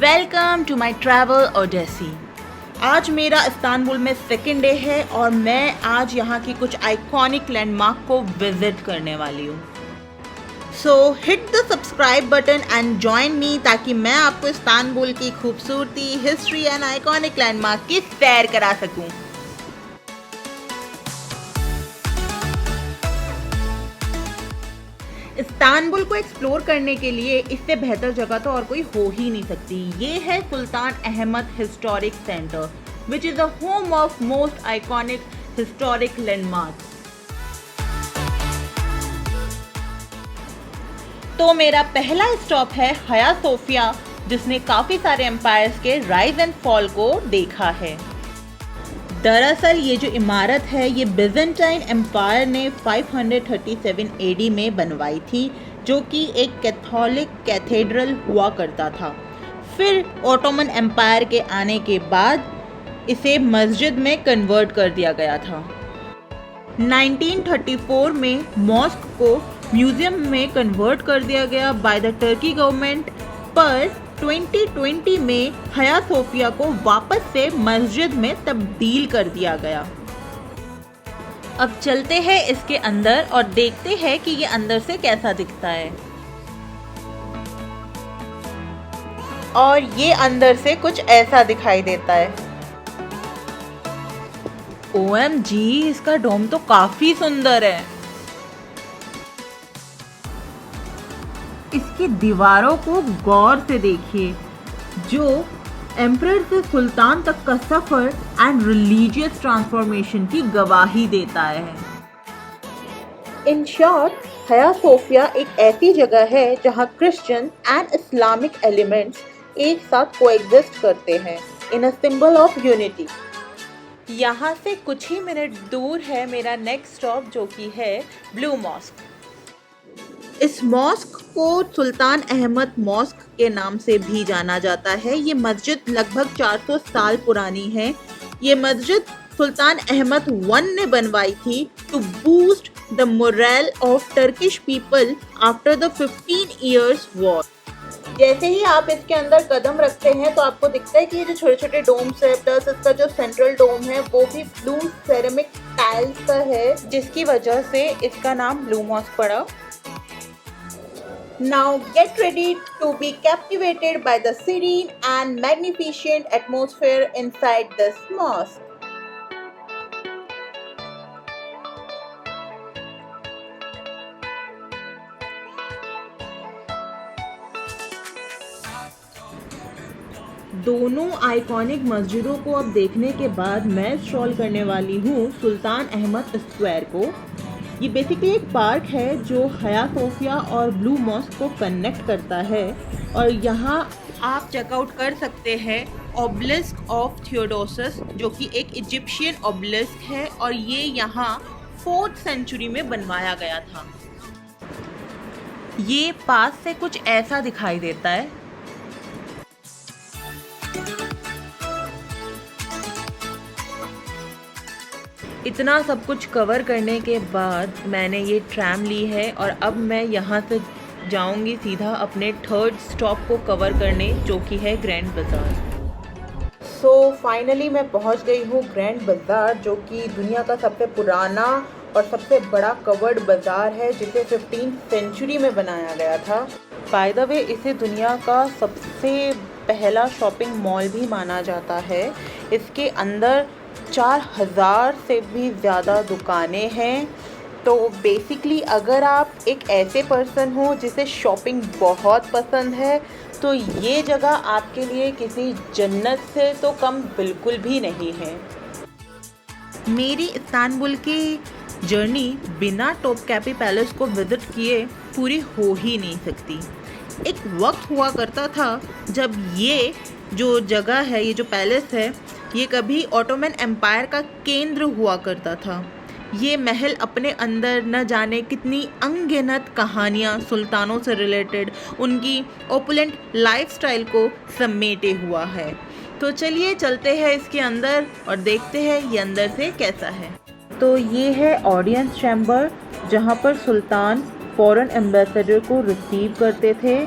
Welcome to my travel odyssey. आज मेरा Istanbul में सेकेंड डे है और मैं आज यहाँ की कुछ आइकॉनिक लैंडमार्क को विजिट करने वाली हूँ। सो hit the subscribe button and join me ताकि मैं आपको इस्तांबुल की खूबसूरती, हिस्ट्री एंड आइकॉनिक लैंडमार्क की सैर करा सकूँ। इस्तांबुल को एक्सप्लोर करने के लिए इससे बेहतर जगह तो और कोई हो ही नहीं सकती। ये है Sultan Ahmed historic center which is the home of most iconic historic landmark. तो मेरा पहला स्टॉप है हया सोफिया, जिसने काफ़ी सारे एम्पायर्स के राइज एंड फॉल को देखा है। दरअसल ये जो इमारत है ये बिजेंटाइन एम्पायर ने 537 एडी में बनवाई थी, जो कि एक कैथोलिक कैथेड्रल हुआ करता था। फिर ओटोमन एम्पायर के आने के बाद इसे मस्जिद में कन्वर्ट कर दिया गया था। 1934 में मॉस्क को म्यूजियम में कन्वर्ट कर दिया गया बाय द टर्की गवर्नमेंट, पर 2020 में हया सोफिया को वापस से मस्जिद में तब्दील कर दिया गया। अब चलते हैं इसके अंदर और देखते हैं कि ये अंदर से कैसा दिखता है। और ये अंदर से कुछ ऐसा दिखाई देता है। OMG, इसका डोम तो काफी सुंदर है। इसकी दीवारों को गौर से देखिए, जो एम्परर से सुल्तान तक का सफर एंड रिलीजियस ट्रांसफॉर्मेशन की गवाही देता है। इन शॉर्ट, हया सोफिया एक ऐसी जगह है जहां क्रिश्चियन एंड इस्लामिक एलिमेंट्स एक साथ कोएग्जिस्ट करते हैं इन अ सिंबल ऑफ यूनिटी। यहाँ से कुछ ही मिनट दूर है मेरा नेक्स्ट स्टॉप, जो कि है ब्लू मॉस्क। इस मॉस्क को सुल्तान अहमद मॉस्क के नाम से भी जाना जाता है। ये मस्जिद लगभग 400 साल पुरानी है। ये मस्जिद सुल्तान अहमद वन ने बनवाई थी to boost the morale of Turkish people after the 15 years war. जैसे ही आप इसके अंदर कदम रखते हैं तो आपको दिखता है कि ये जो छोटे छोटे डोम्स है, प्लस इसका जो सेंट्रल डोम है वो भी ब्लू सेरेमिक टाइल्स का है, जिसकी वजह से इसका नाम ब्लू मॉस्क पड़ा। Now get ready to be captivated by the serene and magnificent atmosphere inside this mosque. दोनों आइकॉनिक मस्जिदों को अब देखने के बाद मैं स्ट्रॉल करने वाली हूँ सुल्तान अहमद स्क्वायर को। ये बेसिकली एक पार्क है जो हया सोफिया और ब्लू मॉस्क को कनेक्ट करता है, और यहाँ आप चेकआउट कर सकते हैं ऑब्लिस्क ऑफ थियोडोसस, जो कि एक इजिप्शियन ऑब्लिस्क है और ये यहाँ 4th सेंचुरी में बनवाया गया था। ये पास से कुछ ऐसा दिखाई देता है। इतना सब कुछ कवर करने के बाद मैंने ये ट्रैम ली है और अब मैं यहाँ से जाऊँगी सीधा अपने 3rd स्टॉप को कवर करने, जो कि है ग्रैंड बाज़ार। सो फाइनली मैं पहुँच गई हूँ ग्रैंड बाज़ार, जो कि दुनिया का सबसे पुराना और सबसे बड़ा कवर्ड बाज़ार है, जिसे 15th सेंचुरी में बनाया गया था। बाय द वे, इसे दुनिया का सबसे पहला शॉपिंग मॉल भी माना जाता है। इसके अंदर 4000 से भी ज़्यादा दुकानें हैं। तो बेसिकली अगर आप एक ऐसे पर्सन हो जिसे शॉपिंग बहुत पसंद है, तो ये जगह आपके लिए किसी जन्नत से तो कम बिल्कुल भी नहीं है। मेरी इस्तांबुल की जर्नी बिना टॉपकापी पैलेस को विज़िट किए पूरी हो ही नहीं सकती। एक वक्त हुआ करता था जब ये जो जगह है, ये जो पैलेस है, ये कभी ओटोमन एम्पायर का केंद्र हुआ करता था। ये महल अपने अंदर न जाने कितनी अनगिनत कहानियाँ सुल्तानों से रिलेटेड, उनकी ओपुलेंट लाइफस्टाइल को समेटे हुआ है। तो चलिए चलते हैं इसके अंदर और देखते हैं ये अंदर से कैसा है। तो ये है ऑडियंस चैम्बर, जहाँ पर सुल्तान फॉरेन एम्बेसडर को रिसीव करते थे।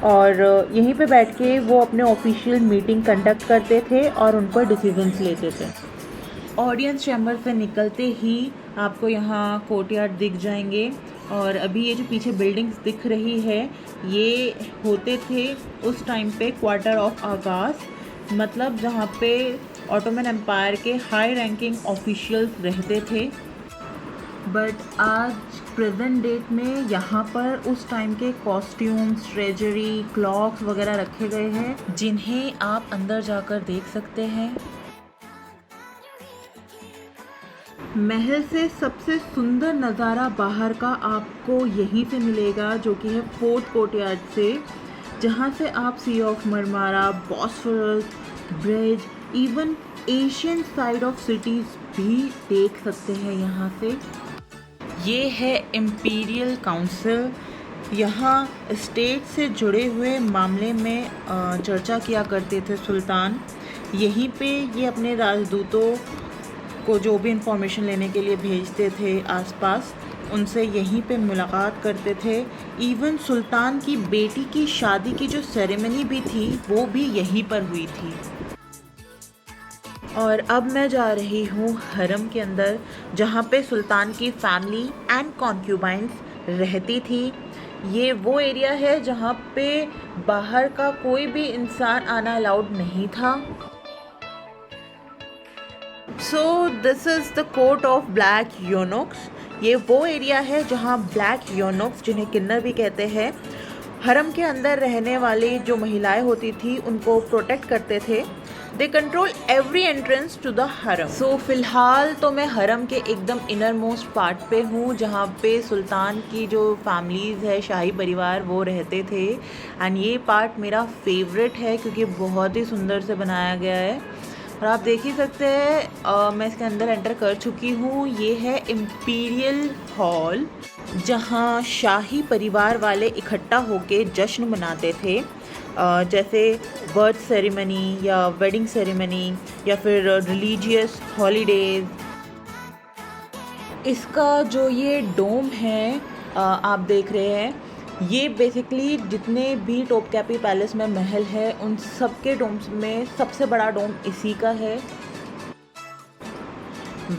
और यहीं पे बैठ के वो अपने ऑफिशियल मीटिंग कंडक्ट करते थे और उन पर डिसीजंस लेते थे। ऑडियंस चैम्बर से निकलते ही आपको यहाँ कोर्टयार्ड दिख जाएंगे और अभी ये जो पीछे बिल्डिंग्स दिख रही है ये होते थे उस टाइम पे क्वार्टर ऑफ आगास, मतलब जहाँ पे ऑटोमन एम्पायर के हाई रैंकिंग ऑफिशियल्स रहते थे। बट आज प्रेजेंट डेट में यहाँ पर उस टाइम के कॉस्ट्यूम्स, ट्रेजरी, क्लॉक्स वगैरह रखे गए हैं जिन्हें आप अंदर जाकर देख सकते हैं। महल से सबसे सुंदर नज़ारा बाहर का आपको यहीं से मिलेगा, जो कि है फोर्थ कोर्टयार्ड से, जहाँ से आप sea of Marmara, Bosphorus bridge, even Asian side of cities भी देख सकते हैं यहाँ से। ये है इम्पीरियल काउंसिल। यहाँ स्टेट से जुड़े हुए मामले में चर्चा किया करते थे सुल्तान। यहीं पे ये अपने राजदूतों को जो भी इंफॉर्मेशन लेने के लिए भेजते थे आसपास, उनसे यहीं पे मुलाकात करते थे। इवन सुल्तान की बेटी की शादी की जो सेरेमनी भी थी वो भी यहीं पर हुई थी। और अब मैं जा रही हूँ हरम के अंदर, जहाँ पे सुल्तान की फैमिली एंड कॉन्क्यूबाइंस रहती थी। ये वो एरिया है जहाँ पे बाहर का कोई भी इंसान आना अलाउड नहीं था। So this is the court of black eunuchs. ये वो एरिया है जहाँ ब्लैक यूनुक्स, जिन्हें किन्नर भी कहते हैं, हरम के अंदर रहने वाली जो महिलाएं होती थी उनको प्रोटेक्ट करते थे। They control every entrance to the harem. So फिलहाल तो मैं हरम के एकदम इनर मोस्ट पार्ट पे हूँ, जहाँ पे सुल्तान की जो फैमिलीज़ है, शाही परिवार, वो रहते थे। एंड ये पार्ट मेरा फेवरेट है क्योंकि बहुत ही सुंदर से बनाया गया है। और आप देख ही सकते हैं मैं इसके अंदर एंटर कर चुकी हूँ। ये है इम्पीरियल हॉल, जहाँ शाही परिवार वाले इकट्ठा होके जश्न मनाते थे, जैसे बर्थ सेरेमनी या वेडिंग सेरेमनी या फिर रिलीजियस हॉलीडेज। इसका जो ये डोम है आप देख रहे हैं, ये बेसिकली जितने भी टॉपकैपी पैलेस में महल है उन सब के डोम्स में सबसे बड़ा डोम इसी का है।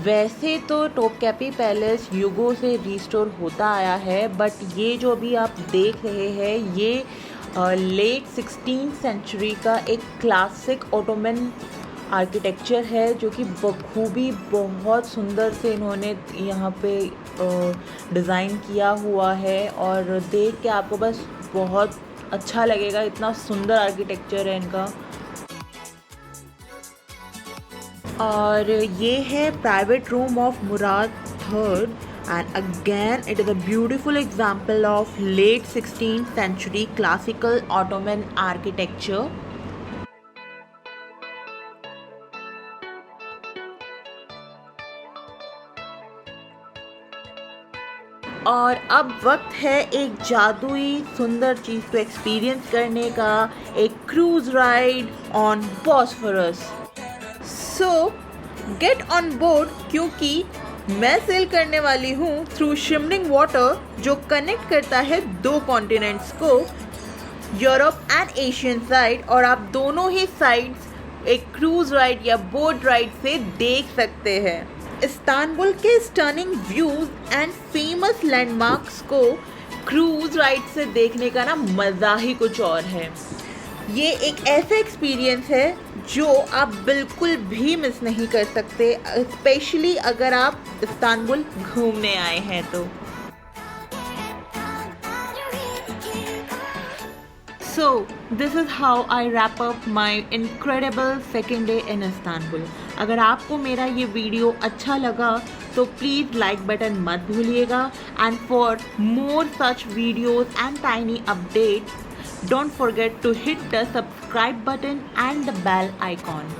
वैसे तो टॉपकैपी पैलेस युगों से रिस्टोर होता आया है, बट ये जो अभी आप देख रहे हैं ये लेट 16th सेंचुरी का एक क्लासिक ऑटोमन आर्किटेक्चर है, जो कि बखूबी बहुत सुंदर से इन्होंने यहाँ पे डिज़ाइन किया हुआ है। और देख के आपको बस बहुत अच्छा लगेगा, इतना सुंदर आर्किटेक्चर है इनका। और ये है private room of Murad III, and again it is a beautiful example of late 16th century classical Ottoman architecture. और अब वक्त है एक जादुई सुंदर चीज़ को एक्सपीरियंस करने का, एक cruise ride on Bosphorus. So get on board, क्योंकि मैं सेल करने वाली हूँ थ्रू शिमरिंग वाटर, जो कनेक्ट करता है दो कॉन्टिनेंट्स को, यूरोप एंड एशियन साइड। और आप दोनों ही साइड्स एक क्रूज राइड या बोट राइड से देख सकते हैं। इस्तांबुल के stunning views and famous landmarks को क्रूज राइड से देखने का ना मज़ा ही कुछ और है। ये एक ऐसा एक्सपीरियंस है जो आप बिल्कुल भी मिस नहीं कर सकते, स्पेशली अगर आप इस्तांबुल घूमने आए हैं तो। So, this is how I wrap up my incredible second day in Istanbul. अगर आपको मेरा ये वीडियो अच्छा लगा तो प्लीज़ लाइक बटन मत भूलिएगा। And for more such videos and tiny updates, don't forget to hit the subscribe button and the bell icon.